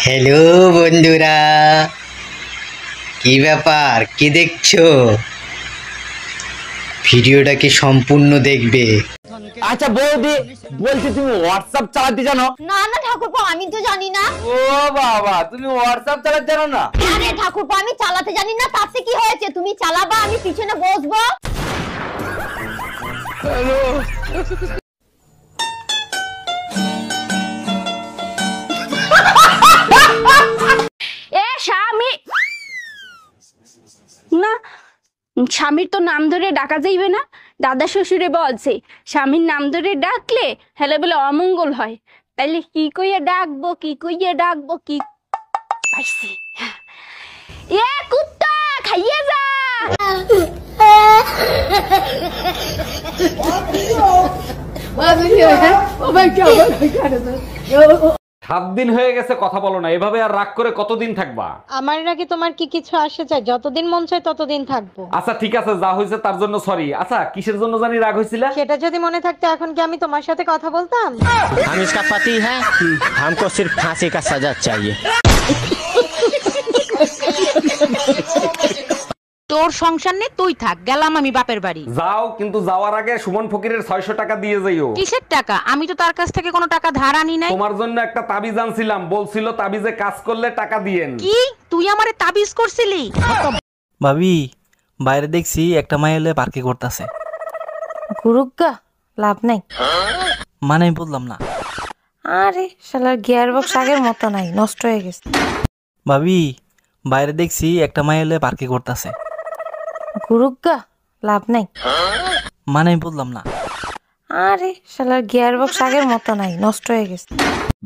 Hello বন্ধুরা, কি ব্যাপার, কি দেখছো? ভিডিওটাকে সম্পূর্ণ দেখবে। আচ্ছা বৌদি, বলছি তুমি হোয়াটসঅ্যাপ চালাতে জানো? না না ঠাকুরপো, আমি তো জানি না। ও বাবা, তুমি হোয়াটসঅ্যাপ চালাতে জানো না? আরে ঠাকুরপো, আমি চালাতে জানি না, তাতে কি হয়েছে? তুমি চালাবা, আমি পিছনে বসবো। হ্যালো। এ স্বামী না, স্বামীর তো নাম ধরে ডাকা যাইবে না। দাদা শ্বশুরে বলছে স্বামীর নাম ধরে ডাকলে হেলে বলে অমঙ্গল হয়। তাইলে কি কইয়া ডাকবো, কি কইয়া ডাকবো, কি পাইছি? এ কুত্তা খাইয়ে যা। 7 দিন হয়ে গেছে কথা বলো না, এভাবে আর রাগ করে কতদিন থাকবা? আমার নাকি তোমার কি কিছু আসে চাই? যতদিন মন চায় ততদিন থাকবো। আচ্ছা ঠিক আছে, যা হয়েছে তার জন্য সরি। আচ্ছা কিসের জন্য জানি রাগ হয়েছিল? সেটা যদি মনে থাকতো এখন কি আমি তোমার সাথে কথা বলতাম? हम इसका पति है, हमको सिर्फ फांसी का सजा चाहिए। তোর সংসার নে, তুই থাক, গেলাম আমি বাপের বাড়ি। যাও, কিন্তু যাওয়ার আগে সুমন ফকিরের 600 টাকা দিয়ে যাইও। কিসের টাকা? আমি তো তার কাছ থেকে কোনো টাকা ধার আনি নাই। তোমার জন্য একটা তাবিজ আনছিলাম, বলছিল তাবিজে কাজ করলে টাকা দিয়েন। কি তুই আমারে তাবিজ করছিলি? ভাবি, বাইরে দেখছি একটা মাই এলে পার্কে করতেছে। গুরুগা, লাভ নাই। মানে বললাম না। আরে শালার গিয়ার বক্স আগের মতো নাই, নষ্ট হয়ে গেছে। ভাবি, বাইরে দেখছি একটা মাই এলে পার্কে করতেছে। গুরুগা, লাভ নাই। মানে বললাম না। আরে শালার গিয়ার বক্স আগের মতো নাই, নষ্ট হয়ে গেছে।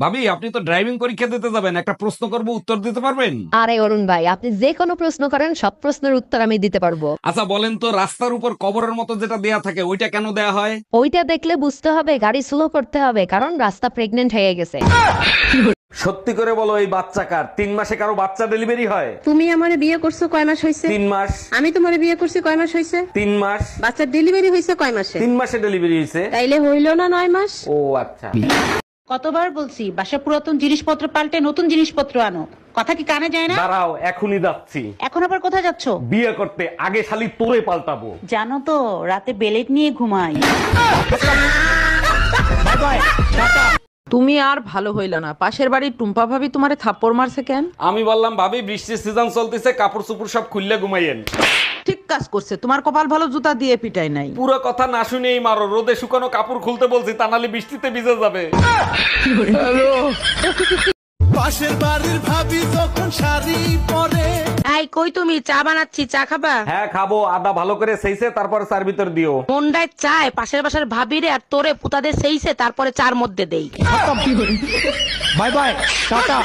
ভাবি, আপনি তো ড্রাইভিং পরীক্ষা দিতে যাবেন, একটা প্রশ্ন করব, উত্তর দিতে পারবেন? আরে অরুণ ভাই, আপনি যে কোনো প্রশ্ন করেন, সব প্রশ্নের উত্তর আমি দিতে পারবো। আচ্ছা বলেন তো, রাস্তার উপর কবরের মতো যেটা দেয়া থাকে ওইটা কেন দেয়া হয়? ওইটা দেখলে বুঝতে হবে গাড়ি স্লো করতে হবে, কারণ রাস্তা প্রেগনেন্ট হয়ে গেছে। সত্যি করে বলো, এই বাচ্চা কার? 3 মাসে কারো বাচ্চা ডেলিভারি হয়? তুমি আমারে বিয়ে করছো কয় মাস হইছে? 3 মাস। আমি তোমারে বিয়ে করছি কয় মাস হইছে? 3 মাস। বাচ্চার ডেলিভারি হইছে কয় মাসে? 3 মাসে ডেলিভারি হয়েছে। তাইলে হইল না 9 মাস? ও আচ্ছা। কতবার বলছি বাসা পুরাতন জিনিসপত্র পাল্টে নতুন জিনিসপত্র আনো, কথা কি কানে যায় না? দাঁড়াও, এখনই যাচ্ছি। এখন আবার কোথায় যাচ্ছ? বিয়ে করতে। আগে শালি তোরে পাল্টাবো। জানো তো রাতে বেলেট নিয়ে ঘুমাই। তুমি আর ভালো হইলা না। পাশের বাড়ির টুম্পা ভাবি তোমারে থাপ্পড় মারছে কেন? আমি বললাম, ভাবি বৃষ্টির সিজন চলতেছে, কাপড় চোপড় সব খুললে ঘুমাইয়েন। ঠিক কাজ করছে, তোমার কপাল ভালো জুতা দিয়ে পিটাই নাই। পুরো কথা না শুনেই মারো। রোদে শুকানো কাপড় খুলতে বলছি, তা নাহলে বৃষ্টিতে ভিজে যাবে। পাশের বাড়ির ভাবি যখন শাড়ি পরে। এই কই তুমি? চা বানাচ্ছি, চা খাবা? হ্যাঁ খাবো। আদা ভালো করে সেইছে, তারপরে চার ভিতর দিও। মন্ডায় চায় পাশের বাসার ভাবিরে আর তোরে পুতাদের সেইছে, তারপরে চার মধ্যে দেই। Bye bye, tata.